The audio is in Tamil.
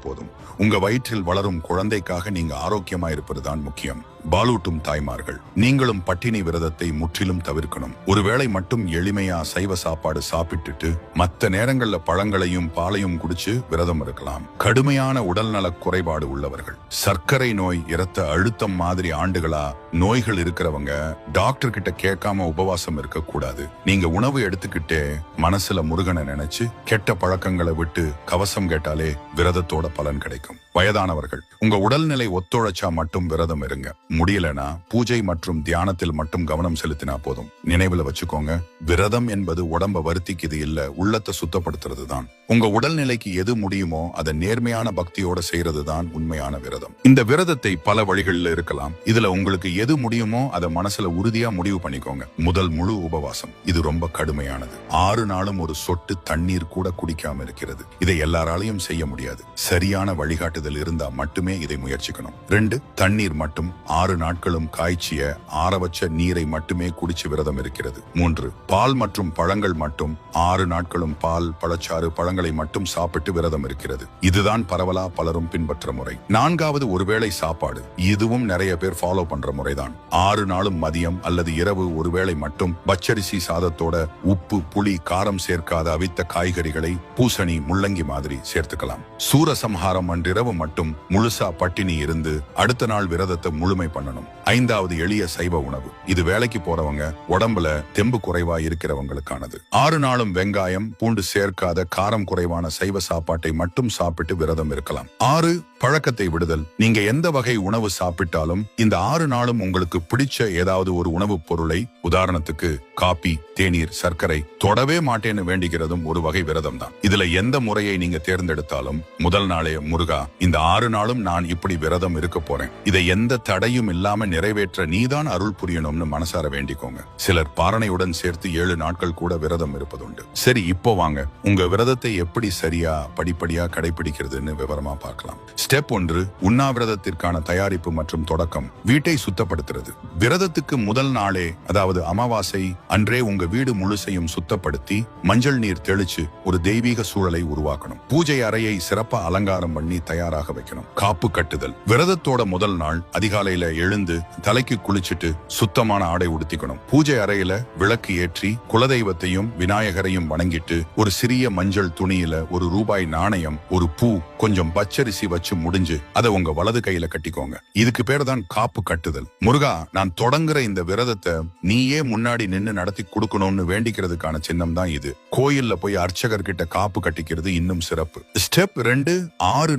போதும். உங்க வயிற்றில் வளரும் குழந்தைக்காக நீங்க ஆரோக்கியமா இருப்பதுதான் முக்கியம். பாலூட்டும் தாய்மார்கள், நீங்களும் பட்டினி விரதத்தை முற்றிலும் தவிர்க்கணும். ஒருவேளை மட்டும் எளிமையா சைவ சாப்பாடு சாப்பிட்டுட்டு மற்ற நேரங்கள்ல பழங்களையும் பாலையும் குடிச்சு விரதம் இருக்கலாம். கடுமையான உடல்நல குறைபாடு உள்ளவர்கள், சர்க்கரை நோய், இரத்த அழுத்தம் மாதிரி ஆண்டுகளா நோய்கள் இருக்கிறவங்க டாக்டர் கிட்ட கேட்காம உபவாசம் இருக்க கூடாது. நீங்க உணவு எடுத்துக்கிட்டே மனசுல முருகனை நினைச்சு கெட்ட பழக்கங்களை விட்டு கவசம் கேட்டாலே விரதத்தோட பலன் கிடைக்கும். வயதானவர்கள், உங்க உடல்நிலை ஒத்துழைச்சா மட்டும் விரதம் இருங்க. முடியலனா பூஜை மற்றும் தியானத்தில் மட்டும் கவனம் செலுத்தினா போதும். நினைவுல வச்சுக்கோங்க, விரதம் என்பது உடம்ப வருத்திக்குது இல்ல, உள்ளத்தை சுத்தப்படுத்துறது தான். உங்க உடல்நிலைக்கு எது முடியுமோ அதை நேர்மையான பக்தியோட செய்யறது தான் உண்மையான விரதம். இந்த விரதத்தை பல வழிகளில் இருக்கலாம். இதுல உங்களுக்கு எது முடியுமோ அதை மனசுல உறுதியா முடிவு பண்ணிக்கோங்க. முதல் முழு உபவாசம், இது ரொம்ப கடுமையானது. 6 நாளும் ஒரு சொட்டு தண்ணீர் கூட குடிக்காம இருக்கிறது. இதை எல்லாராலையும் செய்ய முடியாது. சரியான வழிகாட்டுதல் இருந்தா மட்டுமே இதை முயற்சிக்கணும். 2, தண்ணீர் மட்டும் 6 நாட்களும் காய்ச்சிய ஆற வச்ச நீரை மட்டுமே குடிச்சு விரதம் இருக்கிறது. 3, பால் மற்றும் பழங்கள் மட்டும் 6 நாட்களும் பால், பழச்சாறு, பழங்களை மட்டும் சாப்பிட்டு விரதம் இருக்கிறது. இதுதான் பரவலா பலரும் பின்பற்ற முறை. 4வது ஒருவேளை சாப்பாடு. இதுவும் நிறைய பேர் ஃபாலோ பண்ற முறைதான். 6 நாளும் மதியம் அல்லது இரவு ஒருவேளை மட்டும் பச்சரிசி சாதத்தோட உப்பு, புளி, காரம் சேர்க்காத அவித்த காய்கறிகளை பூசணி, முள்ளங்கி மாதிரி சேர்த்துக்கலாம். சூரசம்ஹாரம் அன்றிரவு மட்டும் முழுசா பட்டினி இருந்து அடுத்த நாள் விரதத்தை முழுமை பண்ணணும். 5வது எளிய சைவ உணவு. இது வேலைக்கு போறவங்க, உடம்புல தெம்பு குறைவா இருக்கிறவங்களுக்கானது. 6 நாளும் வெங்காயம், பூண்டு சேர்க்காத காரம் குறைவான சைவ சாப்பாட்டை மட்டும் சாப்பிட்டு விரதம் இருக்கலாம். 6, பழக்கத்தை விடுதல். நீங்க எந்த வகை உணவு சாப்பிட்டாலும் இந்த 6 நாளும் உங்களுக்கு பிடிச்ச ஏதாவது ஒரு உணவுப் பொருளை, உதாரணத்துக்கு காபி, தேநீர், சர்க்கரை தொடவே மாட்டேன்னு வேண்டிக்கிறதும் ஒரு வகை விரதம் தான். இதுல எந்த முறையை நீங்க தேர்ந்தெடுத்தாலும் முதல் நாளே முருகா, இந்த 6 நாளும் நான் இப்படி விரதம் இருக்க போறேன், இதை எந்த தடையும் இல்லாம நிறைவேற்ற நீதான் அருள் புரியணும்னு மனசார வேண்டிக்கோங்க. சிலர் பாரணையுடன் சேர்த்து 7 நாட்கள் கூட விரதம் இருப்பதுண்டு. சரி, இப்போ வாங்க உங்க விரதத்தை எப்படி சரியா படிப்படியா கடைபிடிக்கிறதுன்னு விவரமா பார்க்கலாம். ஸ்டெப் 1, உண்ணாவிரதத்திற்கான தயாரிப்பு மற்றும் தொடக்கம். வீட்டை சுத்தப்படுத்துறது. விரதத்துக்கு முதல் நாளே, அதாவது அமாவாசை அன்றே உங்க வீடு முழுசையும் சுத்தப்படுத்தி மஞ்சள் நீர் தெளிச்சு ஒரு தெய்வீக சூழலை உருவாக்கணும். பூஜை அறையை சிறப்பா அலங்காரம் பண்ணி தயாராக வைக்கணும். காப்பு கட்டுதல். விரதத்தோட முதல் நாள் அதிகாலையில எழுந்து தலைக்கு குளிச்சுட்டு சுத்தமான ஆடை உடுத்திக்கணும். பூஜை அறையில விளக்கு ஏற்றி குலதெய்வத்தையும் விநாயகரையும் வணங்கிட்டு ஒரு சிறிய மஞ்சள் துணியில ஒரு ரூபாய் நாணயம், ஒரு பூ, கொஞ்சம் பச்சரிசி வச்சு முடிஞ்சு அதை உங்க வலது கையில கட்டிக்கோங்க. இதுக்கு பேர் தான் காப்பு கட்டுதல். முருகா, நான் தொடங்குற இந்த விரதத்தை நீயே முன்னாடி நின்னு நடத்தி கொடுக்கணும்னு வேண்டிக்கிறதுக்கான சின்னம் தான் இது. கோயில்ல போய் அர்ச்சகர் கிட்ட காப்பு கட்டிக்கிறது இன்னும் சிறப்பு. ஸ்டெப் 2, 6